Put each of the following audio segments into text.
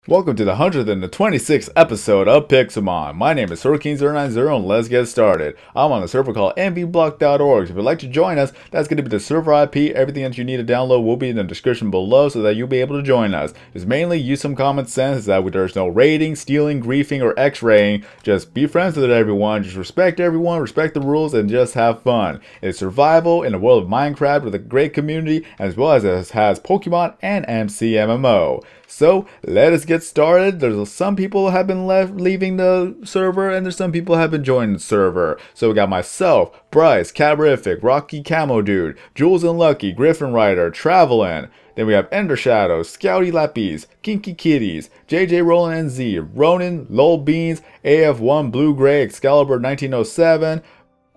Welcome to the 126th episode of Pixelmon. My name is Hurricane090 and let's get started. I'm on a server called Envyblock.org. If you'd like to join us, that's going to be the server IP. Everything that you need to download will be in the description below so that you'll be able to join us. Just mainly use some common sense that there's no raiding, stealing, griefing, or x-raying. Just be friends with everyone, just respect everyone, respect the rules, and just have fun. It's survival in a world of Minecraft with a great community as well as it has Pokemon and MMO. So let us get started. There's some people have been leaving the server, and there's some people have been joining the server. So we got myself, Bryce, Cabrific, Rocky Camo Dude, Jules and Lucky, Griffin Rider, Travelin'. Then we have Ender Shadow, Scouty Lappies, Kinky Kitties, JJ Roland NZ, Ronin, Lol Beans, AF1 Blue Gray, Excalibur 1907.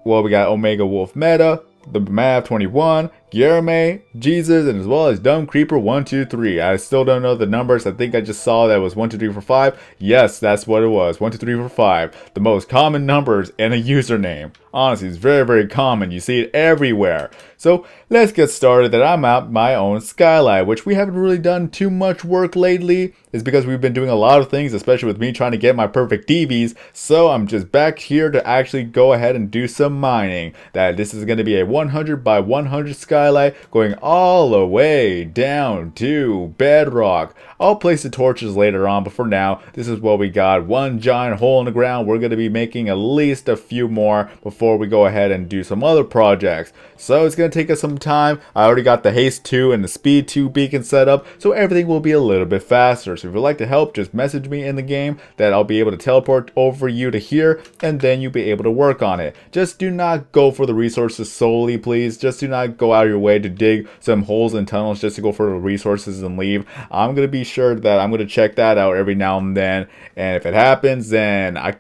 Well, we got Omega Wolf Meta, the Mav21, Guillerme, Jesus, and as well as Dumb Creeper 123. I still don't know the numbers. I think I just saw that it was 1, 2, 3, 4, 5. Yes, that's what it was. 1, 2, 3, 4, 5. The most common numbers in a username. Honestly, it's very, very common. You see it everywhere. So let's get started. That I'm at my own Skylight, which we haven't really done too much work lately. It's because we've been doing a lot of things, especially with me trying to get my perfect DVs. So I'm just back here to actually go ahead and do some mining. That this is going to be a 100 by 100 Skylight going all the way down to bedrock. I'll place the torches later on, but for now, this is what we got. One giant hole in the ground. We're going to be making at least a few more before we go ahead and do some other projects. So it's going to take us some time. I already got the haste 2 and the speed 2 beacon set up, so everything will be a little bit faster. So if you'd like to help, just message me in the game that I'll be able to teleport over you to here, and then you'll be able to work on it. Just do not go for the resources solely, please. Just do not go out of your way to dig some holes and tunnels just to go for the resources and leave. I'm going to be sure that I'm going to check that out every now and then, and if it happens, then I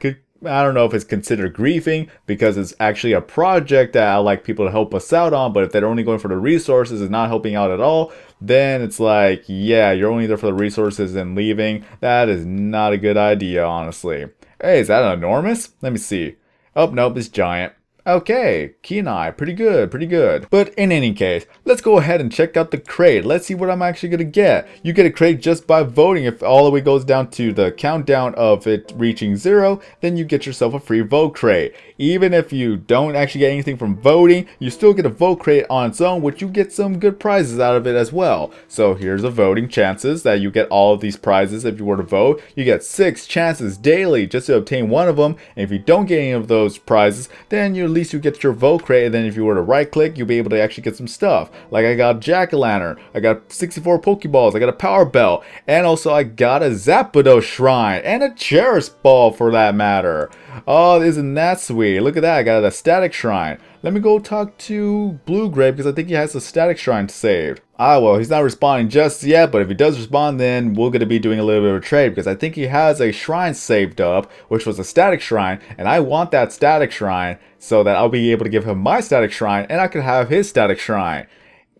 don't know if it's considered griefing because it's actually a project that I like people to help us out on, but if they're only going for the resources and not helping out at all, then it's like, yeah, you're only there for the resources and leaving. That is not a good idea, honestly. Hey, is that an enormous? Let me see. Oh, nope, it's giant. Okay, Kenai, pretty good, pretty good. But in any case, let's go ahead and check out the crate. Let's see what I'm actually going to get. You get a crate just by voting. If all the way goes down to the countdown of it reaching 0, then you get yourself a free vote crate. Even if you don't actually get anything from voting, you still get a vote crate on its own, which you get some good prizes out of it as well. So here's the voting chances that you get all of these prizes if you were to vote. You get 6 chances daily just to obtain one of them. And if you don't get any of those prizes, then at least you get your vote crate, and then if you were to right click, you'll be able to actually get some stuff. Like I got jack-o'-lantern, I got 64 Pokeballs, I got a power bell, and also I got a Zapdos shrine and a Cherish ball for that matter. Oh, isn't that sweet? Look at that, I got a static shrine. Let me go talk to Blue Gray because I think he has a static shrine saved. Ah, well, he's not responding just yet, but if he does respond, then we're going to be doing a little bit of a trade because I think he has a shrine saved up, which was a static shrine, and I want that static shrine so that I'll be able to give him my static shrine and I could have his static shrine.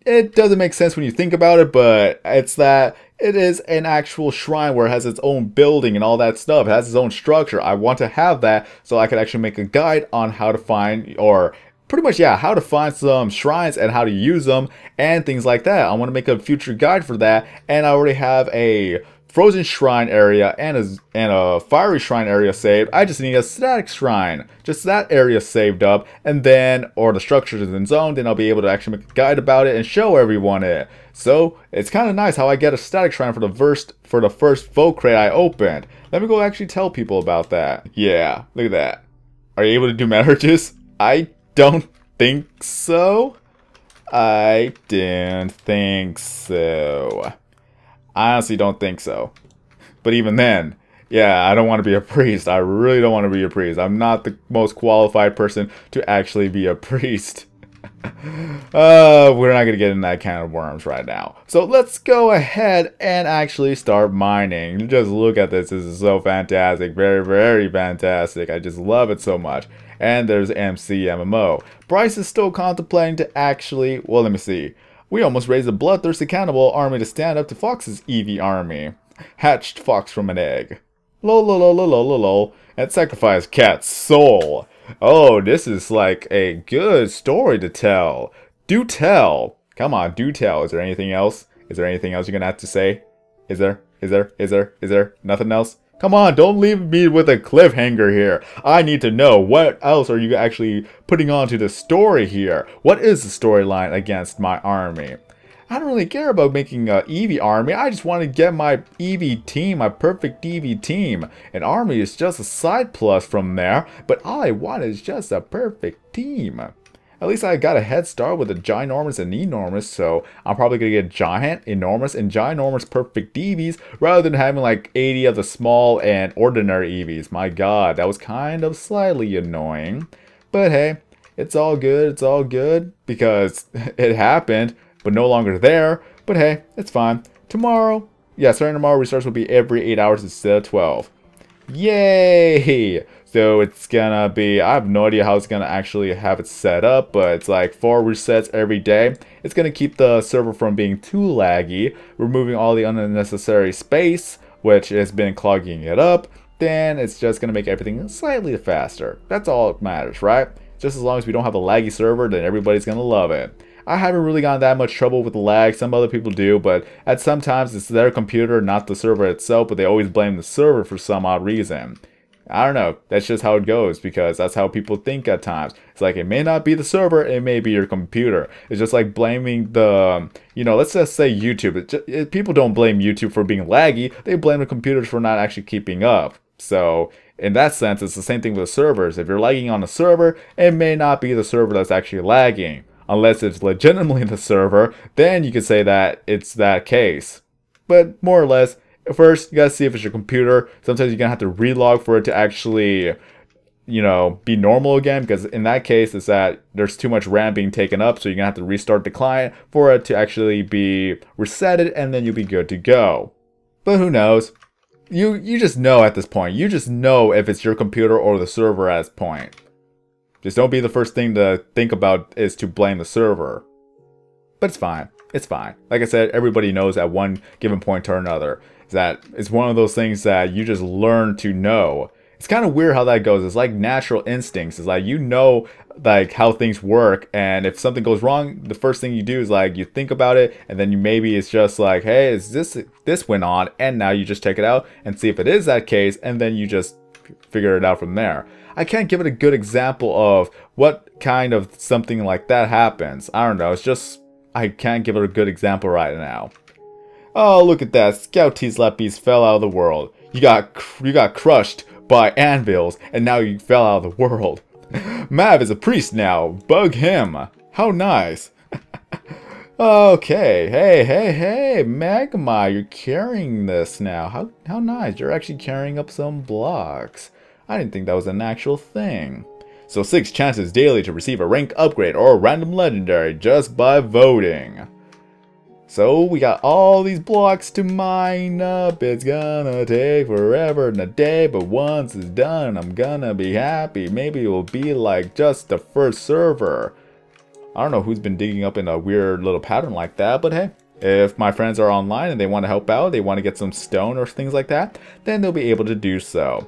It doesn't make sense when you think about it, but it's that it is an actual shrine where it has its own building and all that stuff. It has its own structure. I want to have that so I could actually make a guide on how to find, or pretty much, yeah, how to find some shrines and how to use them and things like that. I want to make a future guide for that, and I already have a frozen shrine area and a fiery shrine area saved. I just need a static shrine, just that area saved up, and then, or the structure is in zone, then I'll be able to actually make a guide about it and show everyone it. So it's kind of nice how I get a static shrine for the first vote crate I opened. Let me go actually tell people about that. Yeah, look at that. Are you able to do messages? I don't think so. I didn't think so. I honestly don't think so. But even then, yeah, I don't want to be a priest. I really don't want to be a priest. I'm not the most qualified person to actually be a priest. We're not going to get in that can of worms right now. So let's go ahead and actually start mining. Just look at this. This is so fantastic. Very, very fantastic. I just love it so much. And there's MMO. Bryce is still contemplating to actually, well, let me see. We almost raised a bloodthirsty cannibal army to stand up to Fox's Eevee army. Hatched Fox from an egg. Lol lol lol lol lol lol. And sacrificed Cat's soul. Oh, this is like a good story to tell. Do tell. Come on, do tell. Is there anything else? Is there anything else you're gonna have to say? Is there? Is there nothing else? Come on, don't leave me with a cliffhanger here. I need to know, what else are you actually putting onto the story here? What is the storyline against my army? I don't really care about making an Eevee army. I just want to get my Eevee team, my perfect Eevee team. An army is just a side plus from there, but all I want is just a perfect team. At least I got a head start with a ginormous and enormous, so I'm probably going to get giant, enormous, and ginormous perfect Eevees rather than having like 80 of the small and ordinary Eevees. My god, that was kind of slightly annoying. But hey, it's all good, because it happened, but no longer there. But hey, it's fine. Tomorrow, yeah, starting tomorrow, restarts will be every 8 hours instead of 12. Yay! So it's gonna be, I have no idea how it's gonna actually have it set up, but it's like 4 resets every day. It's gonna keep the server from being too laggy, removing all the unnecessary space, which has been clogging it up. Then it's just gonna make everything slightly faster. That's all that matters, right? Just as long as we don't have a laggy server, then everybody's gonna love it. I haven't really gotten that much trouble with the lag. Some other people do, but at sometimes it's their computer, not the server itself, but they always blame the server for some odd reason. I don't know, that's just how it goes, because that's how people think at times. It's like, it may not be the server, it may be your computer. It's just like blaming the, you know, let's just say YouTube. People don't blame YouTube for being laggy, they blame the computers for not actually keeping up. So, in that sense, it's the same thing with servers. If you're lagging on a server, it may not be the server that's actually lagging. Unless it's legitimately the server, then you could say that it's that case. But more or less, first, you gotta see if it's your computer. Sometimes you're gonna have to relog for it to actually, you know, be normal again. Because in that case, it's that there's too much RAM being taken up. So you're gonna have to restart the client for it to actually be resetted. And then you'll be good to go. But who knows? You just know at this point. You just know if it's your computer or the server at this point. Just don't be the first thing to think about is to blame the server. But it's fine. It's fine. Like I said, everybody knows at one given point or another. That it's one of those things that you just learn to know. It's kind of weird how that goes. It's like natural instincts. It's like, you know, like how things work, and if something goes wrong, the first thing you do is like you think about it, and then maybe it's just like, hey, is this went on, and now you just check it out and see if it is that case, and then you just figure it out from there. I can't give it a good example of what kind of something like that happens. I don't know. It's just, I can't give it a good example right now. Oh, look at that. Scout T-Slappies fell out of the world. You got crushed by anvils, and now you fell out of the world. Mav is a priest now. Bug him. How nice. Okay. Hey, Magma, you're carrying this now. How nice. You're actually carrying up some blocks. I didn't think that was an actual thing. So 6 chances daily to receive a rank upgrade or a random legendary just by voting. So we got all these blocks to mine up. It's gonna take forever and a day, but once it's done, I'm gonna be happy. Maybe it will be like just the first server. I don't know who's been digging up in a weird little pattern like that, but hey, if my friends are online and they want to help out, they want to get some stone or things like that, then they'll be able to do so.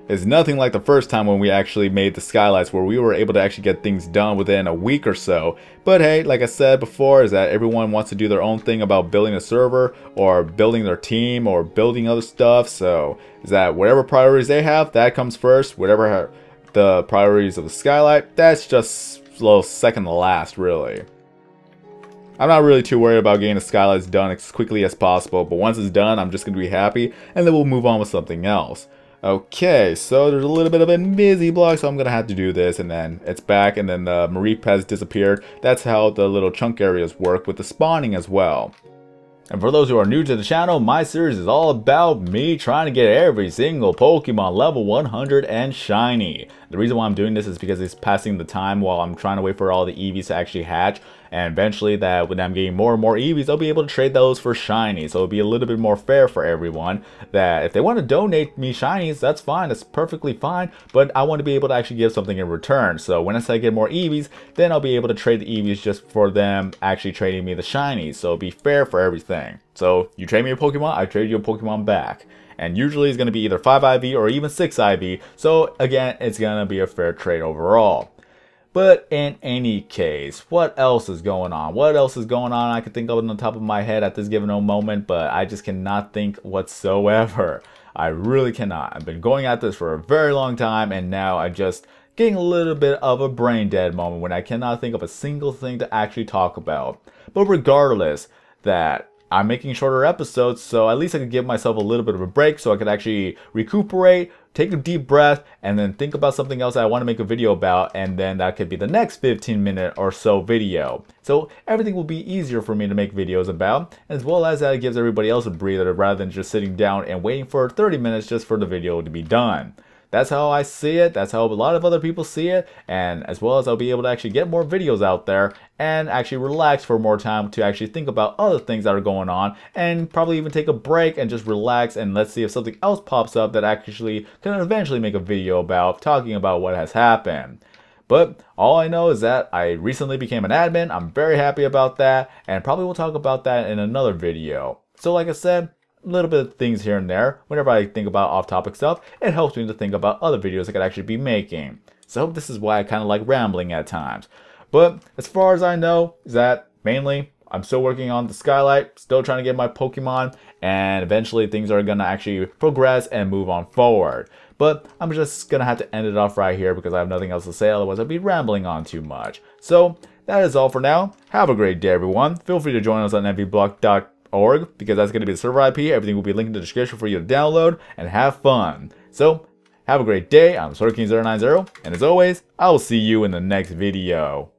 It's nothing like the first time when we actually made the Skylights, where we were able to actually get things done within a week or so. But hey, like I said before, is that everyone wants to do their own thing about building a server or building their team or building other stuff. So is that whatever priorities they have, that comes first. Whatever the priorities of the Skylight, that's just a little second to last, really. I'm not really too worried about getting the Skylights done as quickly as possible, but once it's done, I'm just going to be happy, and then we'll move on with something else. Okay, so there's a little bit of a busy block, so I'm gonna have to do this, and then it's back, and then the Mareep has disappeared. That's how the little chunk areas work with the spawning as well. And for those who are new to the channel, my series is all about me trying to get every single Pokemon level 100 and shiny. The reason why I'm doing this is because it's passing the time while I'm trying to wait for all the Eevees to actually hatch. And eventually, that when I'm getting more and more Eevees, I'll be able to trade those for shinies. So it'll be a little bit more fair for everyone. That if they want to donate me shinies, that's fine. That's perfectly fine. But I want to be able to actually give something in return. So when I get more Eevees, then I'll be able to trade the Eevees just for them actually trading me the shinies. So it'll be fair for everything. So you trade me a Pokemon, I trade you a Pokemon back. And usually it's going to be either 5 IV or even 6 IV. So again, it's going to be a fair trade overall. But in any case, what else is going on? What else is going on? I can think of it on the top of my head at this given moment, but I just cannot think whatsoever. I really cannot. I've been going at this for a very long time, and now I just getting a little bit of a brain dead moment when I cannot think of a single thing to actually talk about. But regardless, that I'm making shorter episodes, so at least I could give myself a little bit of a break so I could actually recuperate, take a deep breath, and then think about something else that I want to make a video about, and then that could be the next 15-minute or so video. So everything will be easier for me to make videos about, as well as that it gives everybody else a breather rather than just sitting down and waiting for 30 minutes just for the video to be done. That's how I see it, that's how a lot of other people see it, and as well as I'll be able to actually get more videos out there and actually relax for more time to actually think about other things that are going on, and probably even take a break and just relax and let's see if something else pops up that actually can eventually make a video about talking about what has happened. But all I know is that I recently became an admin. I'm very happy about that, and probably will talk about that in another video. So like I said, a little bit of things here and there. Whenever I think about off-topic stuff, it helps me to think about other videos I could actually be making. So this is why I kind of like rambling at times. But as far as I know, is that mainly I'm still working on the Skylight, still trying to get my Pokemon, and eventually things are going to actually progress and move on forward. But I'm just going to have to end it off right here because I have nothing else to say, otherwise I'd be rambling on too much. So that is all for now. Have a great day, everyone. Feel free to join us on envyblock.com because that's going to be the server IP. Everything will be linked in the description for you to download and have fun. So, have a great day. I'm SorkinZero90, and as always, I will see you in the next video.